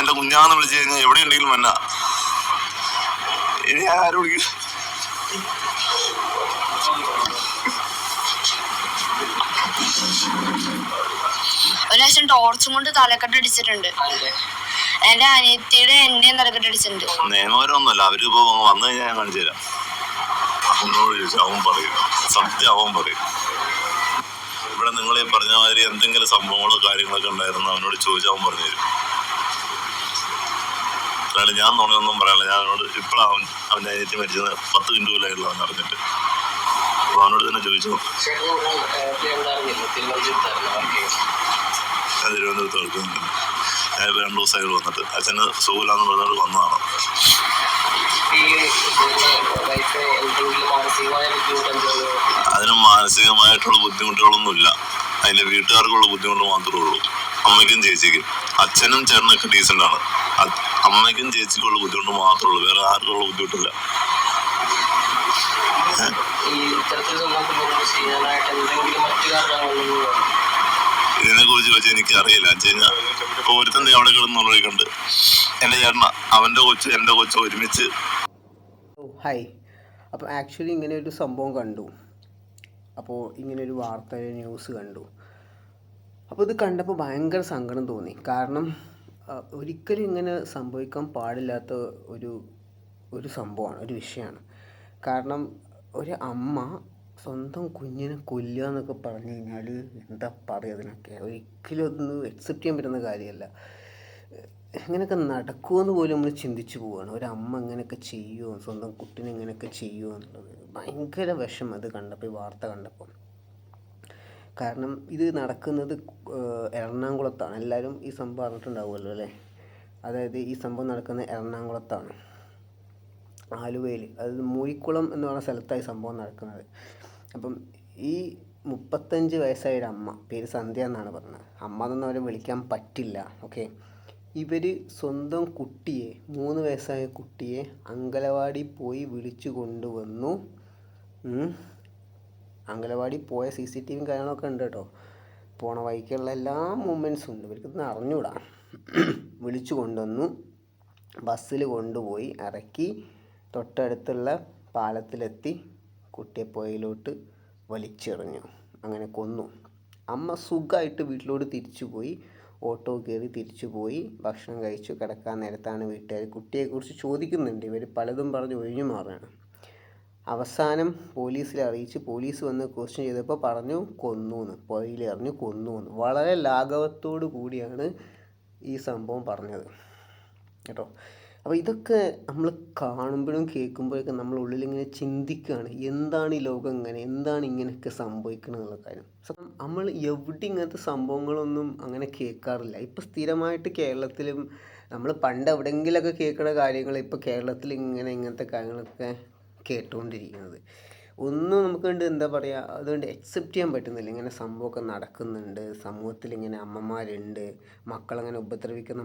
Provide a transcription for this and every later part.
എന്റെ കുഞ്ഞാന്ന് വിളിച്ചു കഴിഞ്ഞാൽ എവിടെ ഉണ്ടെങ്കിലും വന്ന ഇനി ആരും വിളിക്കും. ഒരു പ്രാവശ്യം ടോർച്ചും കൊണ്ട് തലക്കെട്ടടിച്ചിട്ടുണ്ട്. എന്റെ അനിയത്തിയുടെ എന്റെയും തലക്കെട്ടടിച്ചിട്ടുണ്ട്. നിയമപരമൊന്നുമല്ല, അവരിപ്പോ വന്നു കഴിഞ്ഞാൽ ഞാൻ കാണിച്ചു തരാം. അവനോട് ചോദിച്ചാൽ അവൻ പറയും, സത്യം അവൻ പറയും. ഇവിടെ നിങ്ങൾ ഈ പറഞ്ഞ മാതിരി എന്തെങ്കിലും സംഭവങ്ങളോ കാര്യങ്ങളൊക്കെ ഉണ്ടായിരുന്നു അവനോട് ചോദിച്ചാൽ അവൻ പറഞ്ഞു തരും. അല്ലാണ്ട് ഞാൻ നുണയൊന്നും പറയാനില്ല. ഞാൻ അവനോട് ഇപ്പോഴാണ് അവൻ്റെ അനിയത്തി മരിച്ചത് 10 മിനിറ്റ് പോലായിട്ടുള്ള അവൻ അറിഞ്ഞിട്ട്. അപ്പൊ അവനോട് തന്നെ ചോദിച്ചു. ഞാൻ തിരുവനന്തപുരത്ത് കളിക്കുന്നുണ്ട്. ഞാനിപ്പോൾ 2 ദിവസമായിട്ട് വന്നിട്ട് അച്ഛന് സുഖമില്ലാന്ന് പറഞ്ഞോട് വന്നതാണ്. അതിന് മാനസികമായിട്ടുള്ള ബുദ്ധിമുട്ടുകളൊന്നുമില്ല. അതിന്റെ വീട്ടുകാർക്കുള്ള ബുദ്ധിമുട്ട് മാത്രമേ ഉള്ളൂ. അമ്മയ്ക്കും ചേച്ചിക്കും. അച്ഛനും ചേട്ടനൊക്കെ ഡീസൻ്റ് ആണ്. അമ്മയ്ക്കും ചേച്ചിക്കുള്ള ബുദ്ധിമുട്ട് മാത്രമേ ഉള്ളൂ, വേറെ ആർക്കുള്ള ബുദ്ധിമുട്ടില്ല. ഇതിനെ കുറിച്ച് വെച്ചാൽ എനിക്ക് അറിയില്ല. വെച്ചുകഴിഞ്ഞാൽ ഇപ്പൊ ഒരുത്തന്നെ അവിടെ കിടന്നുള്ള കണ്ട് എന്റെ ചേട്ടന അവന്റെ കൊച്ചു എന്റെ കൊച്ചു ഒരുമിച്ച്. ഹായ്. അപ്പോൾ ആക്ച്വലി ഇങ്ങനെ ഒരു സംഭവം കണ്ടു. അപ്പോൾ ഇങ്ങനൊരു വാർത്ത ന്യൂസ് കണ്ടു. അപ്പോൾ ഇത് കണ്ടപ്പോൾ ഭയങ്കര സങ്കടം തോന്നി. കാരണം ഒരിക്കലും ഇങ്ങനെ സംഭവിക്കാൻ പാടില്ലാത്ത ഒരു സംഭവമാണ്, ഒരു വിഷയമാണ്. കാരണം ഒരു അമ്മ സ്വന്തം കുഞ്ഞിനെ കൊല്ലുക എന്നൊക്കെ പറഞ്ഞു കഴിഞ്ഞാൽ എന്താ പറയുക, അതിനൊക്കെ ഒരിക്കലും അതൊന്നും അക്സെപ്റ്റ് ചെയ്യാൻ പറ്റുന്ന കാര്യമല്ല. ഇങ്ങനെയൊക്കെ നടക്കുമെന്ന് പോലും നമ്മൾ ചിന്തിച്ചു പോവുകയാണ്. ഒരമ്മ ഇങ്ങനെയൊക്കെ ചെയ്യുമോ, സ്വന്തം കുട്ടീനെ ഇങ്ങനെയൊക്കെ ചെയ്യുമോ എന്നുള്ളത് ഭയങ്കര വിഷമം അത് കണ്ടപ്പോൾ, ഈ വാർത്ത കണ്ടപ്പോൾ. കാരണം ഇത് നടക്കുന്നത് എറണാകുളത്താണ്. എല്ലാവരും ഈ സംഭവം അറിഞ്ഞിട്ടുണ്ടാവുമല്ലോ അല്ലേ? അതായത് ഈ സംഭവം നടക്കുന്നത് എറണാകുളത്താണ്, ആലുവയിൽ. അതായത് മൂഴിക്കുളം എന്ന് പറയുന്ന സ്ഥലത്തായി സംഭവം നടക്കുന്നത്. അപ്പം ഈ 35 വയസ്സായ ഒരു അമ്മ, പേര് സന്ധ്യ എന്നാണ് പറഞ്ഞത്. അമ്മ എന്നൊന്നും അവരെ വിളിക്കാൻ പറ്റില്ല. ഓക്കെ, ഇവർ സ്വന്തം കുട്ടിയെ, 3 വയസ്സായ കുട്ടിയെ അങ്കലവാടി പോയി വിളിച്ചു കൊണ്ടുവന്നു. അങ്കലവാടി പോയ CCTV കാര്യങ്ങളൊക്കെ ഉണ്ട് കേട്ടോ. പോണ വഴിക്കുള്ള എല്ലാ മൂമെൻറ്റ്സും ഉണ്ട്. ഇവർക്കൊന്നും അറിഞ്ഞൂടാ. വിളിച്ചു കൊണ്ടുവന്നു, ബസ്സിൽ കൊണ്ടുപോയി ഇറക്കി, തൊട്ടടുത്തുള്ള പാലത്തിലെത്തി കുട്ടിയെ പുഴയിലോട്ട് വലിച്ചെറിഞ്ഞു. അങ്ങനെ കൊന്നു. അമ്മ സുഖമായിട്ട് വീട്ടിലോട്ട് തിരിച്ചു പോയി. ഓട്ടോ കയറി തിരിച്ചു പോയി, ഭക്ഷണം കഴിച്ചു. കിടക്കാൻ നേരത്താണ് വീട്ടുകാർ കുട്ടിയെക്കുറിച്ച് ചോദിക്കുന്നുണ്ട്. ഇവർ പലതും പറഞ്ഞ് ഒഴിഞ്ഞു മാറുകയാണ്. അവസാനം പോലീസിൽ അറിയിച്ച് പോലീസ് വന്ന് ക്വസ്റ്റ്യൻ ചെയ്തപ്പോൾ പറഞ്ഞു കൊന്നൂന്ന്, പുഴയിൽ എറിഞ്ഞു കൊന്നൂന്ന്. വളരെ ലാഘവത്തോടു കൂടിയാണ് ഈ സംഭവം പറഞ്ഞത് കേട്ടോ. അപ്പോൾ ഇതൊക്കെ നമ്മൾ കാണുമ്പോഴും കേൾക്കുമ്പോഴൊക്കെ നമ്മൾ ഉള്ളിലിങ്ങനെ ചിന്തിക്കുകയാണ്, എന്താണ് ഈ ലോകം ഇങ്ങനെ, എന്താണ് ഇങ്ങനെയൊക്കെ സംഭവിക്കണം എന്നുള്ള കാര്യം. നമ്മൾ എവിടെ ഇങ്ങനത്തെ സംഭവങ്ങളൊന്നും അങ്ങനെ കേൾക്കാറില്ല. ഇപ്പോൾ സ്ഥിരമായിട്ട് കേരളത്തിലും നമ്മൾ പണ്ട് എവിടെയെങ്കിലുമൊക്കെ കേൾക്കുന്ന കാര്യങ്ങൾ ഇപ്പോൾ കേരളത്തിൽ ഇങ്ങനത്തെ കാര്യങ്ങളൊക്കെ കേട്ടുകൊണ്ടിരിക്കുന്നത്. ഒന്നും നമുക്ക് എന്താ പറയുക, അതുകൊണ്ട് അക്സെപ്റ്റ് ചെയ്യാൻ പറ്റുന്നില്ല. ഇങ്ങനെ സംഭവമൊക്കെ നടക്കുന്നുണ്ട് സമൂഹത്തിൽ. ഇങ്ങനെ അമ്മമാരുണ്ട്, മക്കളങ്ങനെ ഉപദ്രവിക്കുന്ന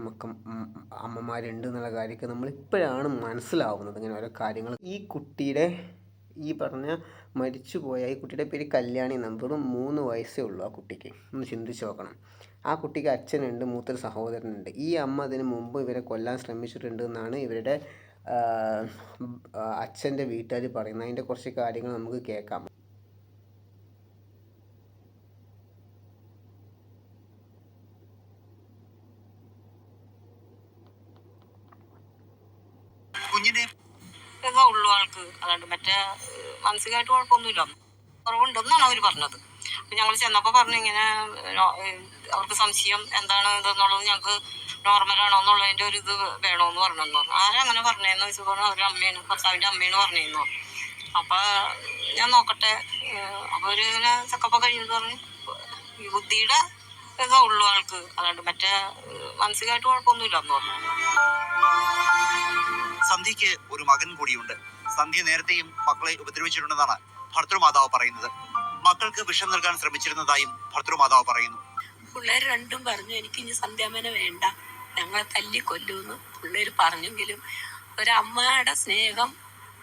അമ്മമാരുണ്ട് എന്നുള്ള കാര്യമൊക്കെ നമ്മളിപ്പോഴാണ് മനസ്സിലാവുന്നത്, ഇങ്ങനെ ഓരോ കാര്യങ്ങൾ. ഈ കുട്ടിയുടെ, ഈ പറഞ്ഞ മരിച്ചുപോയ ഈ കുട്ടിയുടെ പേര് കല്യാണി എന്നാണ്. വെറും 3 വയസ്സേ ഉള്ളൂ ആ കുട്ടിക്ക്. ഒന്ന് ചിന്തിച്ച് നോക്കണം. ആ കുട്ടിക്ക് അച്ഛനുണ്ട്, മൂത്തൊരു സഹോദരനുണ്ട്. ഈ അമ്മ അതിന് മുമ്പ് ഇവരെ കൊല്ലാൻ ശ്രമിച്ചിട്ടുണ്ട് എന്നാണ് ഇവരുടെ അച്ഛൻ്റെ വീട്ടുകാർ പറയുന്നത്. അതിൻ്റെ കുറച്ച് കാര്യങ്ങൾ നമുക്ക് കേൾക്കാം. കുഞ്ഞിനെ ഉള്ളു ആൾക്ക്, അതുകൊണ്ട് മറ്റേ മാനസികമായിട്ട് കുഴപ്പമൊന്നുമില്ല, കുറവുണ്ടെന്നാണ് അവർ പറഞ്ഞത്. അപ്പം ഞങ്ങൾ ചെന്നപ്പോൾ പറഞ്ഞു ഇങ്ങനെ അവർക്ക് സംശയം എന്താണ് ഇതെന്നുള്ളത്, ഞങ്ങൾക്ക് നോർമലാണോ എന്നുള്ളതിൻ്റെ ഒരു ഇത് വേണമെന്ന് പറഞ്ഞെന്ന് പറഞ്ഞു. ആരങ്ങനെ പറഞ്ഞതെന്ന് വെച്ച് പറഞ്ഞു അവരുടെ അമ്മയാണ്, ഭർത്താവിൻ്റെ അമ്മയാണ് പറഞ്ഞതെന്ന് പറഞ്ഞു. അപ്പം ഞാൻ നോക്കട്ടെ. അപ്പോൾ ഒരു ഇങ്ങനെ ചെക്കപ്പ് കഴിഞ്ഞെന്ന് പറഞ്ഞ് ഈ ബുദ്ധിയുടെ ഇതാ ഉള്ളു ആൾക്ക്, അതുകൊണ്ട് മറ്റേ മാനസികമായിട്ട് കുഴപ്പമൊന്നുമില്ലെന്ന് പറഞ്ഞു. സന്ധ്യയ്ക്ക് ഒരു മകൻ കൂടിയുണ്ട്. സന്ധ്യ നേരത്തെയും മക്കളെ ഉപദ്രവിച്ചിട്ടുണ്ടെന്നാണ് ഭർത്തൃമാതാവ് പറയുന്നത്. മക്കൾക്ക് വിഷം നൽകാൻ ശ്രമിച്ചിരുന്നതായും ഭർത്തൃമാതാവ് പറയുന്നു. പിള്ളേർ രണ്ടും പറഞ്ഞു എനിക്ക് ഇനി സന്ധ്യാമന വേണ്ട, ഞങ്ങളെ തല്ലി കൊല്ലൂന്ന് പിള്ളേർ പറഞ്ഞെങ്കിലും ഒരമ്മയുടെ സ്നേഹം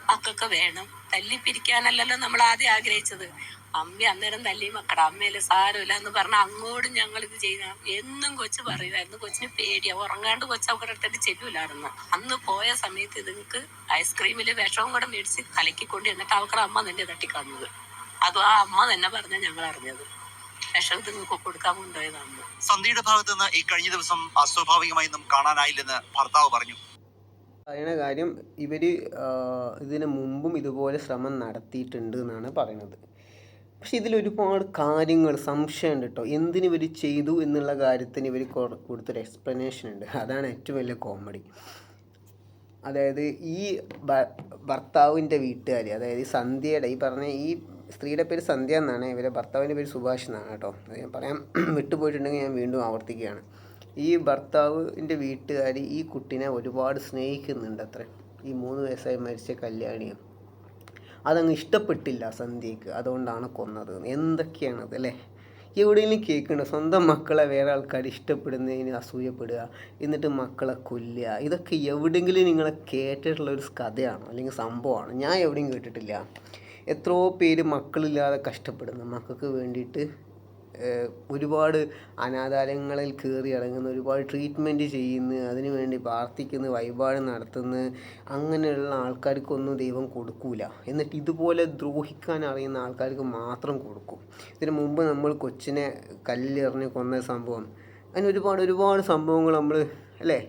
മക്കൾക്ക് വേണം. തല്ലിപ്പിരിക്കാനല്ലല്ലോ നമ്മൾ ആദ്യം ആഗ്രഹിച്ചത്. അമ്മ അന്നേരം തല്ലി മക്കളുടെ അമ്മയില് സാരമില്ല എന്ന് പറഞ്ഞാൽ അങ്ങോട്ടും ഞങ്ങൾ ഇത് ചെയ്ത എന്നും കൊച്ചു പറയുമായിരുന്നു. കൊച്ചിന് പേടിയാ, ഉറങ്ങാണ്ട് കൊച്ചു അവരുടെ അടുത്തിട്ട് ചെല്ലൂലായിരുന്നു. അന്ന് പോയ സമയത്ത് ഇതുങ്ങൾക്ക് ഐസ്ക്രീമില് വിഷവും കൂടെ മേടിച്ച് കലക്കിക്കൊണ്ട് എന്നിട്ട് അവക്കടെ അമ്മ തന്നെ തട്ടിക്കാണുന്നത്. അതും ആ അമ്മ തന്നെ പറഞ്ഞാൽ ഞങ്ങൾ അറിഞ്ഞത്. വിഷം ഇതുങ്ങൾക്ക് കൊടുക്കാൻ കൊണ്ടുപോയതാണ്. സന്ധ്യയുടെ ഭാഗത്ത് നിന്ന് ഈ കഴിഞ്ഞ ദിവസം അസ്വാഭാവികമായൊന്നും കാണാനായില്ലെന്ന് ഭർത്താവ് പറഞ്ഞു. പറയുന്ന കാര്യം ഇവർ ഇതിന് മുമ്പും ഇതുപോലെ ശ്രമം നടത്തിയിട്ടുണ്ട് എന്നാണ് പറയുന്നത്. പക്ഷെ ഇതിലൊരുപാട് കാര്യങ്ങൾ സംശയമുണ്ട് കേട്ടോ. എന്തിന് ഇവർ ചെയ്തു എന്നുള്ള കാര്യത്തിന് ഇവർ കൊടുത്തൊരു എക്സ്പ്ലനേഷൻ ഉണ്ട്. അതാണ് ഏറ്റവും വലിയ കോമഡി. അതായത് ഈ ഭർത്താവിൻ്റെ വീട്ടുകാർ, അതായത് ഈ സന്ധ്യയുടെ, ഈ പറഞ്ഞ ഈ സ്ത്രീയുടെ പേര് സന്ധ്യ എന്നാണ്, ഇവരെ ഭർത്താവിൻ്റെ പേര് സുഭാഷ് എന്നാണ് കേട്ടോ. അത് ഞാൻ പറയാൻ വിട്ടുപോയിട്ടുണ്ടെങ്കിൽ ഞാൻ വീണ്ടും ആവർത്തിക്കുകയാണ്. ഈ ഭർത്താവിൻ്റെ വീട്ടുകാർ ഈ കുട്ടീനെ ഒരുപാട് സ്നേഹിക്കുന്നുണ്ട് അത്രേ. ഈ 3 വയസ്സായി മരിച്ച കല്യാണിയും അതങ്ങ് ഇഷ്ടപ്പെട്ടില്ല സന്ധ്യയ്ക്ക്, അതുകൊണ്ടാണ് കൊന്നത്. എന്തൊക്കെയാണത് അല്ലേ? എവിടെയെങ്കിലും കേൾക്കുന്നുണ്ട് സ്വന്തം മക്കളെ വേറെ ആൾക്കാർ ഇഷ്ടപ്പെടുന്നതിന് അസൂയപ്പെടുക, എന്നിട്ട് മക്കളെ കൊല്ലുക. ഇതൊക്കെ എവിടെയെങ്കിലും നിങ്ങളെ കേട്ടിട്ടുള്ളൊരു കഥയാണോ അല്ലെങ്കിൽ സംഭവമാണ്? ഞാൻ എവിടെയും കേട്ടിട്ടില്ല. എത്രയോ പേര് മക്കളില്ലാതെ കഷ്ടപ്പെടുന്നു, മക്കൾക്ക് വേണ്ടിയിട്ട് ഒരുപാട് അനാഥാലയങ്ങളിൽ കയറി ഇറങ്ങുന്നു, ഒരുപാട് ട്രീറ്റ്മെൻറ്റ് ചെയ്യുന്നു, അതിനു വേണ്ടി പ്രാർത്ഥിക്കുന്നു, വഴിപാട് നടത്തുന്നു. അങ്ങനെയുള്ള ആൾക്കാർക്കൊന്നും ദൈവം കൊടുക്കൂല. എന്നിട്ട് ഇതുപോലെ ദ്രോഹിക്കാൻ അറിയുന്ന ആൾക്കാർക്ക് മാത്രം കൊടുക്കും. ഇതിനു മുമ്പ് നമ്മൾ കൊച്ചിനെ കല്ലെറിഞ്ഞ് കൊന്ന സംഭവം, അങ്ങനെ ഒരുപാട് സംഭവങ്ങൾ നമ്മൾ അല്ലേ,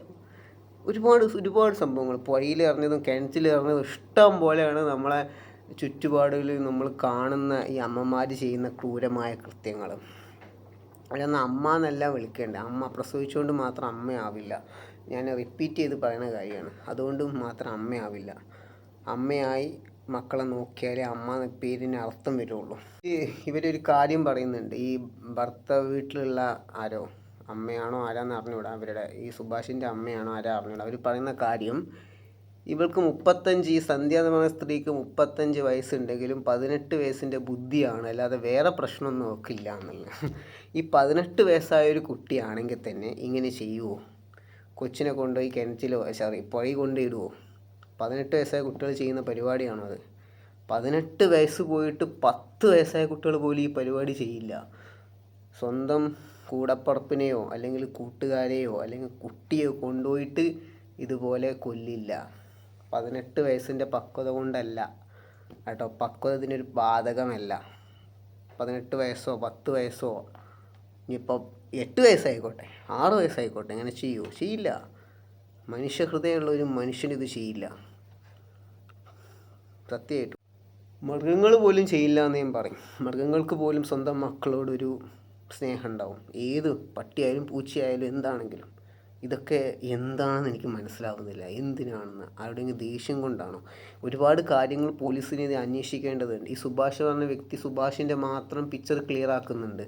ഒരുപാട് സംഭവങ്ങൾ, പുഴയിൽ എറിഞ്ഞതും കിണറ്റിൽ എറിഞ്ഞതും ഇഷ്ടം പോലെയാണ് നമ്മളെ ചുറ്റുപാടുകളിൽ നമ്മൾ കാണുന്ന ഈ അമ്മമാർ ചെയ്യുന്ന ക്രൂരമായ കൃത്യങ്ങൾ. അതൊന്നും അമ്മ എന്നല്ല വിളിക്കേണ്ടത്. അമ്മ പ്രസവിച്ചുകൊണ്ട് മാത്രം അമ്മയാവില്ല. ഞാൻ റിപ്പീറ്റ് ചെയ്ത് പറയുന്ന കാര്യമാണ്. അതുകൊണ്ട് മാത്രം അമ്മയാവില്ല. അമ്മയായി മക്കളെ നോക്കിയാലേ അമ്മ എന്ന പേരിന് അർത്ഥം വരുള്ളൂ. ഇവരൊരു കാര്യം പറയുന്നുണ്ട്, ഈ ഭർത്താവ് വീട്ടിലുള്ള ആരോ അമ്മയാണോ ആരാന്ന് അറിഞ്ഞൂടാ, അവരുടെ ഈ സുഭാഷിൻ്റെ അമ്മയാണോ ആരാ അറിഞ്ഞൂടാ. അവർ പറയുന്ന കാര്യം, ഇവൾക്ക് 35, ഈ സന്ധ്യ എന്ന് പറയുന്ന സ്ത്രീക്ക് 35 വയസ്സുണ്ടെങ്കിലും 18 വയസ്സിൻ്റെ ബുദ്ധിയാണ്, അല്ലാതെ വേറെ പ്രശ്നമൊന്നും നോക്കില്ല എന്നുള്ളത്. ഈ 18 വയസ്സായ ഒരു കുട്ടിയാണെങ്കിൽ തന്നെ ഇങ്ങനെ ചെയ്യുമോ? കൊച്ചിനെ കൊണ്ടുപോയി കിണറ്റിലോ പുഴ കൊണ്ടിടുമോ? 18 വയസ്സായ കുട്ടികൾ ചെയ്യുന്ന പരിപാടിയാണോ അത്? 18 വയസ്സ് പോയിട്ട് 10 വയസ്സായ കുട്ടികൾ പോലും ഈ പരിപാടി ചെയ്യില്ല. സ്വന്തം കൂടപ്പറപ്പിനെയോ അല്ലെങ്കിൽ കൂട്ടുകാരെയോ അല്ലെങ്കിൽ കുട്ടിയോ കൊണ്ടുപോയിട്ട് ഇതുപോലെ കൊല്ലില്ല. 18 വയസ്സിൻ്റെ പക്വത കൊണ്ടല്ല കേട്ടോ, പക്വത ഇതിനൊരു ബാധകമല്ല. 18 വയസ്സോ 10 വയസ്സോ ഇനിയിപ്പോൾ 8 വയസ്സായിക്കോട്ടെ 6 വയസ്സായിക്കോട്ടെ, അങ്ങനെ ചെയ്യുമോ? ചെയ്യില്ല. മനുഷ്യഹൃദയമുള്ള ഒരു മനുഷ്യനിത് ചെയ്യില്ല, സത്യമായിട്ടും. മൃഗങ്ങൾ പോലും ചെയ്യില്ല എന്ന് ഞാൻ പറയും. മൃഗങ്ങൾക്ക് പോലും സ്വന്തം മക്കളോടൊരു സ്നേഹം ഉണ്ടാവും, ഏത് പട്ടിയായാലും പൂച്ചയായാലും എന്താണെങ്കിലും. ഇതൊക്കെ എന്താണെന്ന് എനിക്ക് മനസ്സിലാവുന്നില്ല. എന്തിനാണെന്ന്? ആരുടെയെങ്കിലും ദേഷ്യം കൊണ്ടാണോ? ഒരുപാട് കാര്യങ്ങൾ പോലീസിന് ഇത് അന്വേഷിക്കേണ്ടതുണ്ട്. ഈ സുഭാഷ് പറഞ്ഞ വ്യക്തി സുഭാഷിൻ്റെ മാത്രം പിക്ചർ ക്ലിയർ ആക്കുന്നുണ്ട്.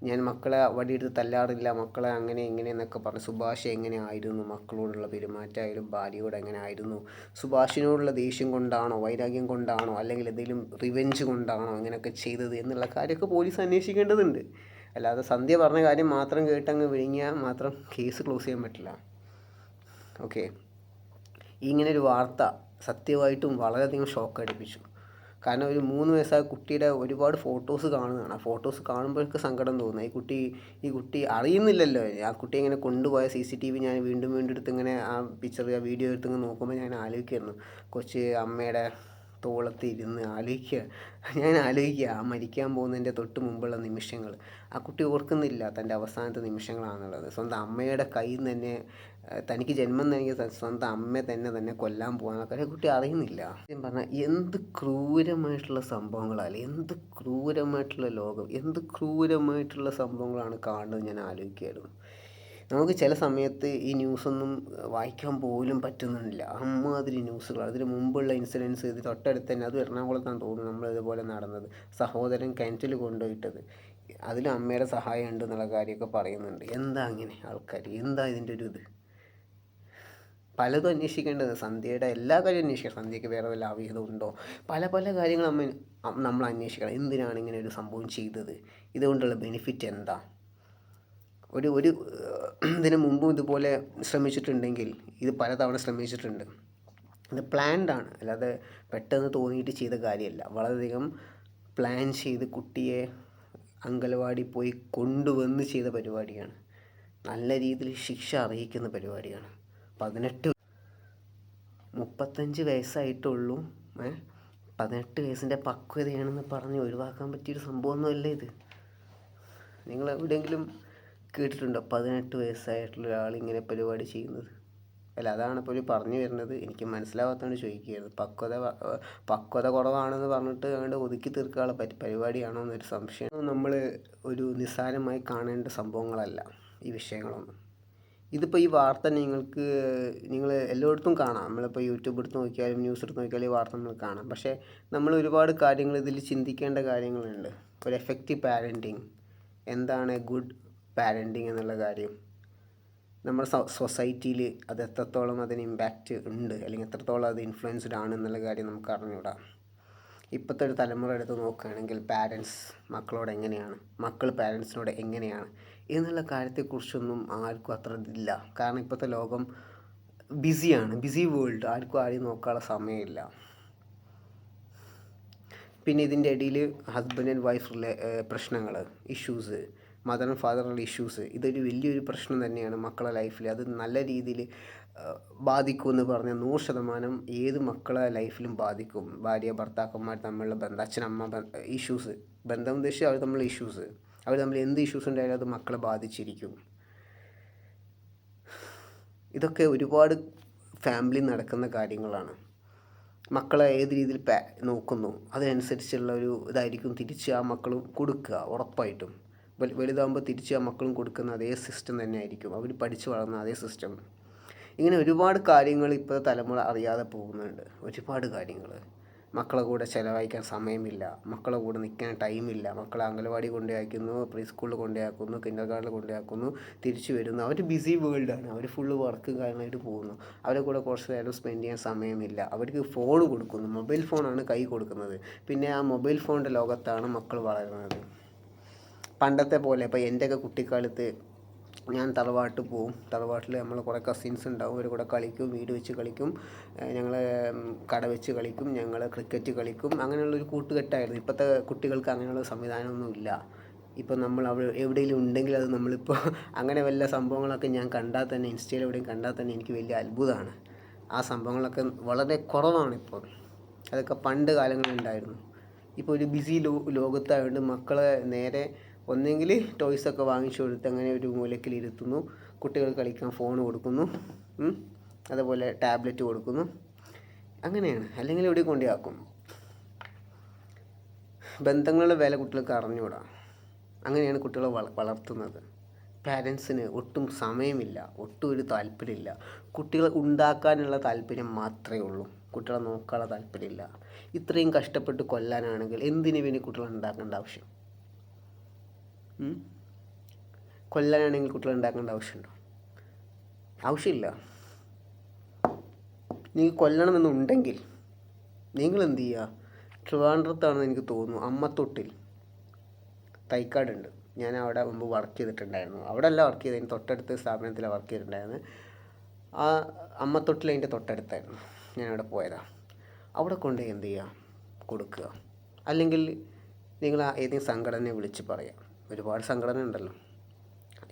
ഞാൻ മക്കളെ വടിയെടുത്ത് തല്ലാറില്ല, മക്കളെ അങ്ങനെ ഇങ്ങനെ എന്നൊക്കെ പറഞ്ഞു. സുഭാഷ് എങ്ങനെ ആയിരുന്നു, മക്കളോടുള്ള പെരുമാറ്റമായാലും ഭാര്യയോട് എങ്ങനെ ആയിരുന്നു, സുഭാഷിനോടുള്ള ദേഷ്യം കൊണ്ടാണോ, വൈരാഗ്യം കൊണ്ടാണോ, അല്ലെങ്കിൽ എന്തെങ്കിലും റിവെഞ്ച് കൊണ്ടാണോ അങ്ങനെയൊക്കെ ചെയ്തത് എന്നുള്ള കാര്യമൊക്കെ പോലീസ് അന്വേഷിക്കേണ്ടതുണ്ട്. അല്ലാതെ സന്ധ്യ പറഞ്ഞ കാര്യം മാത്രം കേട്ടങ്ങ് വിഴുങ്ങിയാൽ മാത്രം കേസ് ക്ലോസ് ചെയ്യാൻ പറ്റില്ല. ഓക്കെ, ഇങ്ങനൊരു വാർത്ത സത്യമായിട്ടും വളരെയധികം ഷോക്ക് അടിപ്പിച്ചു. കാരണം ഒരു 3 വയസ്സായ കുട്ടിയുടെ ഒരുപാട് ഫോട്ടോസ് കാണുന്നതാണ്. ആ ഫോട്ടോസ് കാണുമ്പോഴേക്ക് സങ്കടം തോന്നുന്നത്. ഈ കുട്ടി അറിയുന്നില്ലല്ലോ. ആ കുട്ടി ഇങ്ങനെ കൊണ്ടുപോയ CCTV ഞാൻ വീണ്ടും എടുത്ത് ഇങ്ങനെ ആ പിക്ചർ ആ വീഡിയോ എടുത്തിങ്ങനെ നോക്കുമ്പോൾ ഞാൻ ആലോചിക്കുമായിരുന്നു, കൊച്ച് അമ്മയുടെ തോളത്ത് ഇരുന്ന് ഞാൻ ആലോചിക്കുക ആ മരിക്കാൻ പോകുന്നതിൻ്റെ തൊട്ട് മുമ്പുള്ള നിമിഷങ്ങൾ. ആ കുട്ടി ഓർക്കുന്നില്ല തൻ്റെ അവസാനത്തെ നിമിഷങ്ങളാണെന്നുള്ളത്. സ്വന്തം അമ്മയുടെ കയ്യിൽ നിന്ന് തന്നെ തനിക്ക് ജന്മം നൽകിയ സ്വന്തം അമ്മയെ തന്നെ കൊല്ലാൻ പോകാനൊക്കെ കുട്ടി അറിയുന്നില്ല. ഞാൻ പറഞ്ഞാൽ എന്ത് ക്രൂരമായിട്ടുള്ള സംഭവങ്ങളല്ലേ, എന്ത് ക്രൂരമായിട്ടുള്ള ലോകം, എന്ത് ക്രൂരമായിട്ടുള്ള സംഭവങ്ങളാണ് കാണുന്നത് ഞാൻ ആലോചിക്കുകയായിരുന്നു. നമുക്ക് ചില സമയത്ത് ഈ ന്യൂസൊന്നും വായിക്കാൻ പോലും പറ്റുന്നില്ല. അമ്മാതിരി ന്യൂസുകൾ. അതിന് മുമ്പുള്ള ഇൻസിഡൻസ് ഇത് തൊട്ടടുത്ത് തന്നെ, അത് എറണാകുളത്താണ് തോന്നുന്നു നമ്മളിതുപോലെ നടന്നത്. സഹോദരൻ കിണറ്റിൽ കൊണ്ടുപോയിട്ടത്, അതിലും അമ്മയുടെ സഹായം ഉണ്ട് എന്നുള്ള കാര്യമൊക്കെ പറയുന്നുണ്ട്. എന്താ അങ്ങനെ ആൾക്കാർ, എന്താ ഇതിൻ്റെ ഒരു ഇത്? പലതും അന്വേഷിക്കേണ്ടത്. സന്ധ്യയുടെ എല്ലാ കാര്യവും അന്വേഷിക്കണം. സന്ധ്യയ്ക്ക് വേറെ വല്ല അവിഹിതം ഉണ്ടോ, പല കാര്യങ്ങൾ നമ്മൾ അന്വേഷിക്കണം. എന്തിനാണ് ഇങ്ങനെ ഒരു സംഭവം ചെയ്തത്, ഇതുകൊണ്ടുള്ള ബെനിഫിറ്റ് എന്താ? ഒരു ഇതിന് മുമ്പും ഇതുപോലെ ശ്രമിച്ചിട്ടുണ്ടെങ്കിൽ, ഇത് പലതവണ ശ്രമിച്ചിട്ടുണ്ട്. ഇത് പ്ലാൻഡാണ്, അല്ലാതെ പെട്ടെന്ന് തോന്നിയിട്ട് ചെയ്ത കാര്യമല്ല. വളരെയധികം പ്ലാൻ ചെയ്ത് കുട്ടിയെ അംഗനവാടി പോയി കൊണ്ടുവന്ന് ചെയ്ത പരിപാടിയാണ്. നല്ല രീതിയിൽ ശിക്ഷ അറിയിക്കുന്ന പരിപാടിയാണ്. 35 വയസ്സായിട്ടുള്ളൂ. 18 വയസ്സിൻ്റെ പക്വതയാണെന്ന് പറഞ്ഞ് ഒഴിവാക്കാൻ പറ്റിയൊരു സംഭവമൊന്നുമല്ല ഇത്. നിങ്ങൾ എവിടെയെങ്കിലും കേട്ടിട്ടുണ്ടോ 18 വയസ്സായിട്ടുള്ള ഒരാൾ ഇങ്ങനെ പരിപാടി ചെയ്യുന്നത്? അല്ല, അതാണ് ഇപ്പോൾ പറഞ്ഞു വരുന്നത്. എനിക്ക് മനസ്സിലാവാത്തതുകൊണ്ട് ചോദിക്കുകയായിരുന്നു. പക്വത കുറവാണെന്ന് പറഞ്ഞിട്ട് അങ്ങോട്ട് ഒതുക്കി തീർക്കാനുള്ള പരിപാടിയാണോ എന്നൊരു സംശയം. നമ്മൾ ഒരു നിസ്സാരമായി കാണേണ്ട സംഭവങ്ങളല്ല ഈ വിഷയങ്ങളൊന്നും. ഇതിപ്പോൾ ഈ വാർത്ത നിങ്ങൾ എല്ലായിടത്തും കാണാം. നമ്മളിപ്പോൾ യൂട്യൂബ് എടുത്ത് നോക്കിയാലും ന്യൂസ് എടുത്ത് നോക്കിയാലും ഈ വാർത്ത നമ്മൾ കാണാം. പക്ഷേ നമ്മൾ ഒരുപാട് കാര്യങ്ങൾ ഇതിൽ ചിന്തിക്കേണ്ട കാര്യങ്ങളുണ്ട്. ഒരു എഫക്റ്റീവ് പാരൻറ്റിങ്, എന്താണ് ഗുഡ് പാരൻറ്റിങ് എന്നുള്ള കാര്യം, നമ്മുടെ സൊസൈറ്റിയിൽ അത് എത്രത്തോളം അതിന് ഇമ്പാക്റ്റ് ഉണ്ട്, അല്ലെങ്കിൽ എത്രത്തോളം അത് ഇൻഫ്ലുവൻസ്ഡ് ആണ് എന്നുള്ള കാര്യം നമുക്ക് അറിഞ്ഞുകൂടാ. ഇപ്പോഴത്തെ ഒരു തലമുറ എടുത്ത് നോക്കുകയാണെങ്കിൽ പാരൻസ് മക്കളോട് എങ്ങനെയാണ്, മക്കൾ പാരൻസിനോട് എങ്ങനെയാണ് എന്നുള്ള കാര്യത്തെക്കുറിച്ചൊന്നും ആർക്കും അത്ര ഇതില്ല. കാരണം ഇപ്പോഴത്തെ ലോകം ബിസി വേൾഡ്. ആർക്കും ആരെയും നോക്കാനുള്ള സമയമില്ല. പിന്നെ ഇതിൻ്റെ ഇടയിൽ ഹസ്ബൻഡ് ആൻഡ് വൈഫ് പ്രശ്നങ്ങൾ, ഇഷ്യൂസ്, മദർ ആൻഡ് ഫാദറുള്ള ഇഷ്യൂസ്, ഇതൊരു വലിയൊരു പ്രശ്നം തന്നെയാണ് മക്കളുടെ ലൈഫിൽ. അത് നല്ല രീതിയിൽ ബാധിക്കുമെന്ന് പറഞ്ഞാൽ 100% ഏത് മക്കളെ ലൈഫിലും ബാധിക്കും. ഭാര്യ ഭർത്താക്കന്മാർ തമ്മിലുള്ള ബന്ധം, അച്ഛനമ്മ ഇഷ്യൂസ്, ബന്ധം ഉദ്ദേശിച്ച് അവർ തമ്മിലുള്ള ഇഷ്യൂസ്, അവർ തമ്മിൽ എന്ത് ഇഷ്യൂസ് ഉണ്ടായാലും അത് മക്കളെ ബാധിച്ചിരിക്കും. ഇതൊക്കെ ഒരുപാട് ഫാമിലി നടക്കുന്ന കാര്യങ്ങളാണ്. മക്കളെ ഏത് രീതിയിൽ നോക്കുന്നു അതിനനുസരിച്ചുള്ള ഒരു ഇതായിരിക്കും തിരിച്ച് ആ മക്കളും കൊടുക്കുക. ഉറപ്പായിട്ടും വലുതാകുമ്പോൾ തിരിച്ച് ആ മക്കളും കൊടുക്കുന്ന അതേ സിസ്റ്റം തന്നെ ആയിരിക്കും. അവർ പഠിച്ചു വളർന്ന അതേ സിസ്റ്റം. ഇങ്ങനെ ഒരുപാട് കാര്യങ്ങൾ ഇപ്പോൾ തലമുറ അറിയാതെ പോകുന്നുണ്ട്. ഒരുപാട് കാര്യങ്ങൾ. മക്കളെ കൂടെ ചിലവഴിക്കാൻ സമയമില്ല, മക്കളെ കൂടെ നിൽക്കാൻ ടൈമില്ല. മക്കളെ അംഗനവാടി കൊണ്ടുപോയാക്കുന്നു, പ്രീ സ്കൂളിൽ കൊണ്ടുപോയാക്കുന്നു, കിൻഡർഗാർട്ടനിൽ കൊണ്ടുപോയാക്കുന്നു, തിരിച്ചു വരുന്നു. അവർ ബിസി വേൾഡാണ്. അവർ ഫുള്ള് വർക്കും കാര്യമായിട്ട് പോകുന്നു. അവരെ കൂടെ കുറച്ച് നേരം സ്പെൻഡ് ചെയ്യാൻ സമയമില്ല. അവർക്ക് ഫോൺ കൊടുക്കുന്നു, മൊബൈൽ ഫോണാണ് കൈ കൊടുക്കുന്നത്. പിന്നെ ആ മൊബൈൽ ഫോണിൻ്റെ ലോകത്താണ് മക്കൾ വളരുന്നത്. പണ്ടത്തെ പോലെ ഇപ്പോൾ എൻ്റെയൊക്കെ കുട്ടിക്കാലത്ത് ഞാൻ തറവാട്ടിൽ പോവും. തറവാട്ടിൽ നമ്മൾ കുറേ കസിൻസ് ഉണ്ടാവും. അവർ കൂടെ കളിക്കും, വീട് വെച്ച് കളിക്കും, ഞങ്ങൾ കട വെച്ച് കളിക്കും, ഞങ്ങൾ ക്രിക്കറ്റ് കളിക്കും. അങ്ങനെയുള്ളൊരു കൂട്ടുകെട്ടായിരുന്നു. ഇപ്പോഴത്തെ കുട്ടികൾക്ക് അങ്ങനെയുള്ള സംവിധാനമൊന്നുമില്ല. ഇപ്പോൾ നമ്മൾ എവിടെയെങ്കിലും ഉണ്ടെങ്കിൽ അത് നമ്മളിപ്പോൾ അങ്ങനെ വല്ല സംഭവങ്ങളൊക്കെ ഞാൻ കണ്ടാൽ തന്നെ, ഇൻസ്റ്റയിൽ എവിടെയും കണ്ടാൽ തന്നെ എനിക്ക് വലിയ അത്ഭുതമാണ്. ആ സംഭവങ്ങളൊക്കെ വളരെ കുറവാണിപ്പോൾ. അതൊക്കെ പണ്ട് കാലങ്ങളിലുണ്ടായിരുന്നു. ഇപ്പോൾ ഒരു ബിസി ലോകത്തായതുകൊണ്ട് മക്കളെ നേരെ ഒന്നെങ്കിൽ ടോയ്സൊക്കെ വാങ്ങിച്ചു കൊടുത്ത് അങ്ങനെ ഒരു മൂലക്കിലിരുത്തുന്നു, കുട്ടികൾ കളിക്കാൻ ഫോൺ കൊടുക്കുന്നു, അതുപോലെ ടാബ്ലറ്റ് കൊടുക്കുന്നു. അങ്ങനെയാണ്. അല്ലെങ്കിൽ എവിടെ കൊണ്ടുപോയാക്കും. ബന്ധങ്ങളുടെ വില കുട്ടികൾക്ക് അറിഞ്ഞുകൂടാ. അങ്ങനെയാണ് കുട്ടികളെ വളർത്തുന്നത്. പാരൻസിന് ഒട്ടും സമയമില്ല, ഒട്ടും ഒരു താല്പര്യമില്ല. കുട്ടികളെ ഉണ്ടാക്കാനുള്ള താല്പര്യം മാത്രമേ ഉള്ളൂ, കുട്ടികളെ നോക്കാനുള്ള താല്പര്യമില്ല. ഇത്രയും കഷ്ടപ്പെട്ട് കൊല്ലാനാണെങ്കിൽ എന്തിനു വേണ്ടി കുട്ടികളെ ഉണ്ടാക്കേണ്ട ആവശ്യം? കൊല്ലാനാണെങ്കിൽ കുട്ടികളെ ഉണ്ടാക്കേണ്ട ആവശ്യമുണ്ടോ? ആവശ്യമില്ല. നിങ്ങൾ കൊല്ലണമെന്നുണ്ടെങ്കിൽ നിങ്ങൾ എന്ത് ചെയ്യുക? ട്രിവാൻഡ്രത്താണെന്ന് എനിക്ക് തോന്നുന്നു, അമ്മത്തൊട്ടിൽ തൈക്കാടുണ്ട്. ഞാൻ അവിടെ മുമ്പ് വർക്ക് ചെയ്തിട്ടുണ്ടായിരുന്നു. അവിടെ അല്ല വർക്ക് ചെയ്തതിന് തൊട്ടടുത്ത സ്ഥാപനത്തിലാണ് വർക്ക് ചെയ്തിട്ടുണ്ടായിരുന്നത്. ആ അമ്മത്തൊട്ടിൽ അതിൻ്റെ തൊട്ടടുത്തായിരുന്നു. ഞാനവിടെ പോയതാണ്. അവിടെ കൊണ്ട് എന്ത് ചെയ്യുക? കൊടുക്കുക. അല്ലെങ്കിൽ നിങ്ങൾ ഏതെങ്കിലും സംഘടനയെ വിളിച്ച് പറയാം. ഒരുപാട് സംഘടന ഉണ്ടല്ലോ.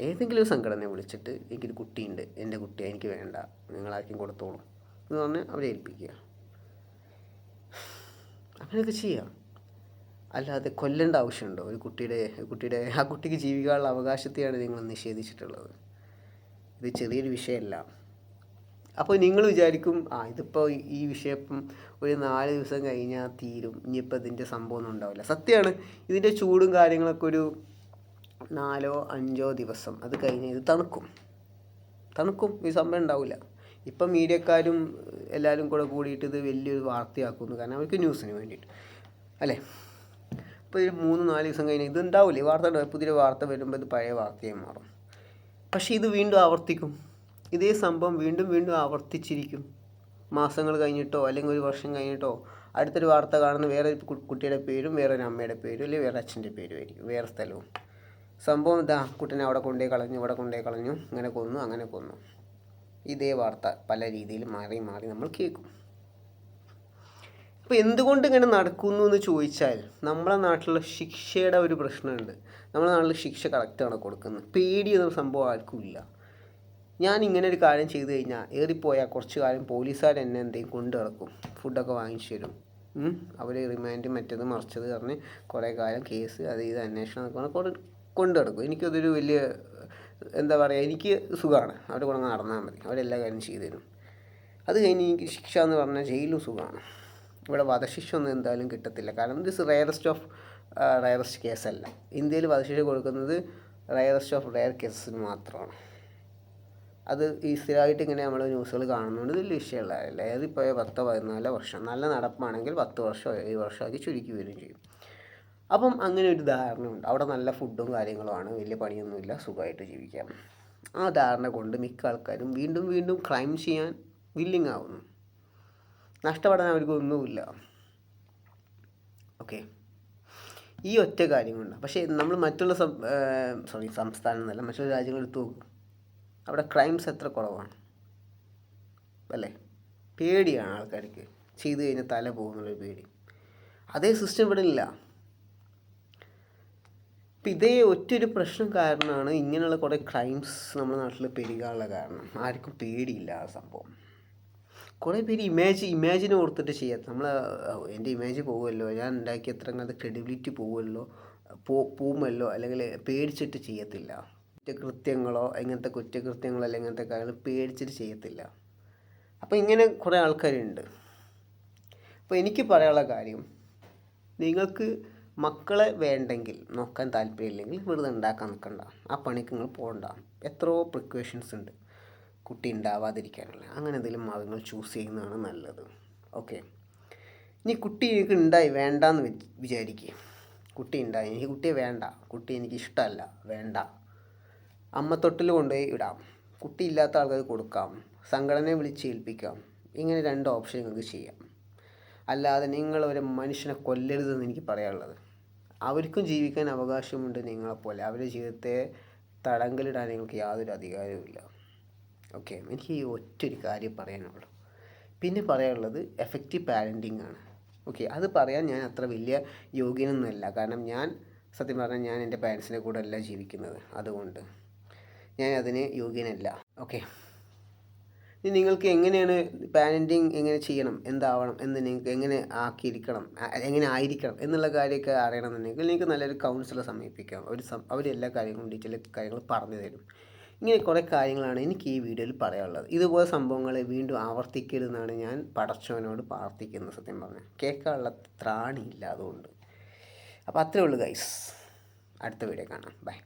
ഏതെങ്കിലും ഒരു സംഘടനയെ വിളിച്ചിട്ട് എനിക്കൊരു കുട്ടിയുണ്ട്, എൻ്റെ കുട്ടിയെ എനിക്ക് വേണ്ട, നിങ്ങളാർക്കും കൊടുത്തോളൂ എന്ന് പറഞ്ഞ് അവരെ ഏൽപ്പിക്കുക. അങ്ങനെയൊക്കെ ചെയ്യാം. അല്ലാതെ കൊല്ലേണ്ട ആവശ്യമുണ്ടോ? ഒരു കുട്ടിയുടെ ആ കുട്ടിക്ക് ജീവിക്കാനുള്ള അവകാശത്തെയാണ് നിങ്ങൾ നിഷേധിച്ചിട്ടുള്ളത്. ഇത് ചെറിയൊരു വിഷയമല്ല. അപ്പോൾ നിങ്ങൾ വിചാരിക്കും ഇതിപ്പോൾ ഈ വിഷയം ഇപ്പം ഒരു 4 ദിവസം കഴിഞ്ഞാൽ തീരും, ഇനിയിപ്പോൾ ഇതിൻ്റെ സംഭവമൊന്നും ഉണ്ടാവില്ല. സത്യമാണ്. ഇതിൻ്റെ ചൂടും കാര്യങ്ങളൊക്കെ ഒരു 4-5 ദിവസം, അത് കഴിഞ്ഞ് ഇത് തണുക്കും. ഈ സംഭവം ഉണ്ടാവില്ല. ഇപ്പം മീഡിയക്കാരും എല്ലാവരും കൂടിയിട്ട് ഇത് വലിയൊരു വാർത്തയാക്കുന്നു. കാരണം അവർക്ക് ന്യൂസിന് വേണ്ടിയിട്ട് അല്ലേ. അപ്പോൾ ഒരു 3-4 ദിവസം കഴിഞ്ഞാൽ ഇത് ഉണ്ടാവില്ല. ഈ വാർത്ത ഉണ്ടാവും. പുതിയൊരു വാർത്ത വരുമ്പോൾ ഇത് പഴയ വാർത്തയായി മാറും. പക്ഷേ ഇത് വീണ്ടും ആവർത്തിക്കും. ഇതേ സംഭവം വീണ്ടും ആവർത്തിച്ചിരിക്കും. മാസങ്ങൾ കഴിഞ്ഞിട്ടോ അല്ലെങ്കിൽ ഒരു വർഷം കഴിഞ്ഞിട്ടോ അടുത്തൊരു വാർത്ത കാണുന്ന വേറെ കുട്ടിയുടെ പേരും വേറൊരു അമ്മയുടെ പേരും അല്ലെങ്കിൽ വേറെ അച്ഛൻ്റെ പേരും ആയിരിക്കും, വേറെ സ്ഥലവും. സംഭവം കുട്ടീനെ അവിടെ കൊണ്ടുപോയി കളഞ്ഞു, ഇവിടെ കൊണ്ടുപോയി കളഞ്ഞു, അങ്ങനെ കൊന്നു. ഇതേ വാർത്ത പല രീതിയിൽ മാറി നമ്മൾ കേൾക്കും. അപ്പോൾ എന്തുകൊണ്ട് ഇങ്ങനെ നടക്കുന്നു എന്ന് ചോദിച്ചാൽ നമ്മളെ നാട്ടിലുള്ള ശിക്ഷയുടെ ഒരു പ്രശ്നമുണ്ട്. നമ്മുടെ നാട്ടിൽ ശിക്ഷ കറക്റ്റാണ് കൊടുക്കുന്നത്. പേടി എന്നൊരു സംഭവം ആർക്കും ഇല്ല. ഞാൻ ഇങ്ങനെ ഒരു കാര്യം ചെയ്തു കഴിഞ്ഞാൽ ഏറിപ്പോയാൽ കുറച്ച് കാലം പോലീസുകാർ എന്നെ എന്തെങ്കിലും കൊണ്ടു നടക്കും, ഫുഡൊക്കെ വാങ്ങിച്ചു തരും. അവർ റിമാൻഡ് മറ്റേത് മറിച്ചത് പറഞ്ഞ് കുറേ കാലം കേസ് അത് ഇത് അന്വേഷണം എന്നൊക്കെ കൊണ്ടു നടക്കും. എനിക്കതൊരു വലിയ എന്താ പറയുക, എനിക്ക് സുഖമാണ്. അവരുടെ കൂടെ നടന്നാൽ മതി, അവരെല്ലാ കാര്യം ചെയ്തു തരും. അത് കഴിഞ്ഞ് എനിക്ക് ശിക്ഷ എന്ന് പറഞ്ഞാൽ ജയിലും സുഖമാണ്. ഇവിടെ വധശിക്ഷ ഒന്നും എന്തായാലും കിട്ടത്തില്ല. കാരണം ഇത് റയറസ്റ്റ് കേസല്ല. ഇന്ത്യയിൽ വധശിക്ഷ കൊടുക്കുന്നത് റയറസ്റ്റ് ഓഫ് റയർ കേസസിന് മാത്രമാണ്. അത് ഈ സ്ഥിരമായിട്ട് ഇങ്ങനെ നമ്മൾ ന്യൂസുകൾ കാണുന്നുണ്ട്. ഇതിൽ വിഷയമുള്ളതല്ല. ഏറിപ്പോയ 10-14 വർഷം, നല്ല നടപ്പാണെങ്കിൽ 10 വർഷം 7 വർഷമാക്കി ചുരുക്കി വരികയും ചെയ്യും. അപ്പം അങ്ങനെ ഒരു ധാരണയുണ്ട്. അവിടെ നല്ല ഫുഡും കാര്യങ്ങളുമാണ്, വലിയ പണിയൊന്നുമില്ല, സുഖമായിട്ട് ജീവിക്കാം. ആ ധാരണ കൊണ്ട് മിക്ക ആൾക്കാരും വീണ്ടും വീണ്ടും ക്രൈം ചെയ്യാൻ വില്ലിങ് ആവുന്നു. നഷ്ടപ്പെടാൻ അവർക്കൊന്നുമില്ല. ഓക്കെ, ഈ ഒറ്റ കാര്യം കൊണ്ട്. പക്ഷേ നമ്മൾ മറ്റുള്ള സംസ്ഥാനം എന്നല്ല, മറ്റുള്ള രാജ്യങ്ങൾ എടുത്ത് നോക്കും. അവിടെ ക്രൈംസ് എത്ര കുറവാണ് അല്ലേ? പേടിയാണ് ആൾക്കാർക്ക്, ചെയ്തു കഴിഞ്ഞാൽ തല പോകുന്നുള്ളൊരു പേടി. അതേ സിസ്റ്റം ഇവിടെ ഇല്ല. അപ്പം ഇതേ ഒറ്റൊരു പ്രശ്നം കാരണമാണ് ഇങ്ങനെയുള്ള കുറേ ക്രൈംസ് നമ്മുടെ നാട്ടിൽ പെരുകാനുള്ള കാരണം. ആർക്കും പേടിയില്ല ആ സംഭവം. കുറേ പേര് ഇമാജിന് ഓർത്തിട്ട് ചെയ്യാത്ത, എൻ്റെ ഇമേജ് പോകുമല്ലോ, ഞാൻ ഉണ്ടാക്കിയ അത്ര അങ്ങനത്തെ ക്രെഡിബിലിറ്റി പോകുമല്ലോ, അല്ലെങ്കിൽ പേടിച്ചിട്ട് ചെയ്യത്തില്ല. കുറ്റകൃത്യങ്ങളോ അല്ലെങ്കിൽ ഇങ്ങനത്തെ കാര്യങ്ങൾ പേടിച്ചിട്ട് ചെയ്യത്തില്ല. അപ്പോൾ ഇങ്ങനെ കുറേ ആൾക്കാരുണ്ട്. അപ്പോൾ എനിക്ക് പറയാനുള്ള കാര്യം, നിങ്ങൾക്ക് മക്കളെ വേണ്ടെങ്കിൽ, നോക്കാൻ താല്പര്യമില്ലെങ്കിൽ വെറുതെ ഉണ്ടാക്കാൻ നിൽക്കണ്ട. ആ പണിക്ക് നിങ്ങൾ പോകണ്ട. എത്രയോ പ്രിക്കോഷൻസ് ഉണ്ട് കുട്ടി ഉണ്ടാവാതിരിക്കാനുള്ള. അങ്ങനെ എന്തെങ്കിലും മാർഗ്ഗങ്ങൾ ചൂസ് ചെയ്യുന്നതാണ് നല്ലത്. ഓക്കെ, ഇനി കുട്ടി എനിക്ക് ഉണ്ടായി വേണ്ടാന്ന് വിചാരിക്കുക. കുട്ടി ഉണ്ടായി, എനിക്ക് കുട്ടിയെ വേണ്ട, കുട്ടി എനിക്ക് ഇഷ്ടമല്ല, വേണ്ട. അമ്മത്തൊട്ടിൽ കൊണ്ടുപോയി ഇടാം, കുട്ടി ഇല്ലാത്ത ആൾക്കാർക്ക് കൊടുക്കാം, സംഘടനയെ വിളിച്ച് ഏൽപ്പിക്കാം. ഇങ്ങനെ 2 ഓപ്ഷൻ നിങ്ങൾക്ക് ചെയ്യാം. അല്ലാതെ നിങ്ങളൊരു മനുഷ്യനെ കൊല്ലരുതെന്ന് എനിക്ക് പറയാനുള്ളത്. അവർക്കും ജീവിക്കാൻ അവകാശമുണ്ട് നിങ്ങളെപ്പോലെ. അവരുടെ ജീവിതത്തെ തടങ്കലിടാൻ നിങ്ങൾക്ക് യാതൊരു അധികാരവുമില്ല. ഓക്കെ, എനിക്ക് ഈ ഒറ്റൊരു കാര്യം പറയാനുള്ളൂ. പിന്നെ പറയാനുള്ളത് എഫക്റ്റീവ് പാരൻറ്റിങ് ആണ്. ഓക്കെ, അത് പറയാൻ ഞാൻ അത്ര വലിയ യോഗ്യനൊന്നുമല്ല. കാരണം ഞാൻ സത്യം പറഞ്ഞാൽ ഞാൻ എൻ്റെ പാരൻസിൻ്റെ കൂടെ അല്ല ജീവിക്കുന്നത്. അതുകൊണ്ട് ഞാൻ അതിന് യോഗ്യനല്ല. ഓക്കെ, ഇനി നിങ്ങൾക്ക് എങ്ങനെയാണ് പാരൻറ്റിങ് എങ്ങനെ ചെയ്യണം, എന്താവണം എന്ന് നിങ്ങൾക്ക് എങ്ങനെ എങ്ങനെ ആയിരിക്കണം എന്നുള്ള കാര്യമൊക്കെ അറിയണമെന്നുണ്ടെങ്കിൽ നിങ്ങൾക്ക് നല്ലൊരു കൗൺസിലറെ സമീപിക്കാം. അവർ എല്ലാ കാര്യങ്ങളും ഡീറ്റെയിൽ കാര്യങ്ങൾ പറഞ്ഞു തരും. ഇങ്ങനെ കുറേ കാര്യങ്ങളാണ് എനിക്ക് ഈ വീഡിയോയിൽ പറയാനുള്ളത്. ഇതുപോലെ സംഭവങ്ങൾ വീണ്ടും ആവർത്തിക്കരുതെന്നാണ് ഞാൻ പടച്ചവനോട് പ്രാർത്ഥിക്കുന്നത്. സത്യം പറഞ്ഞാൽ കേൾക്കാനുള്ള ത്രാണിയില്ല. അതുകൊണ്ട് അപ്പോൾ അത്രേ ഉള്ളൂ ഗൈസ്. അടുത്ത വീഡിയോ കാണാം. ബൈ.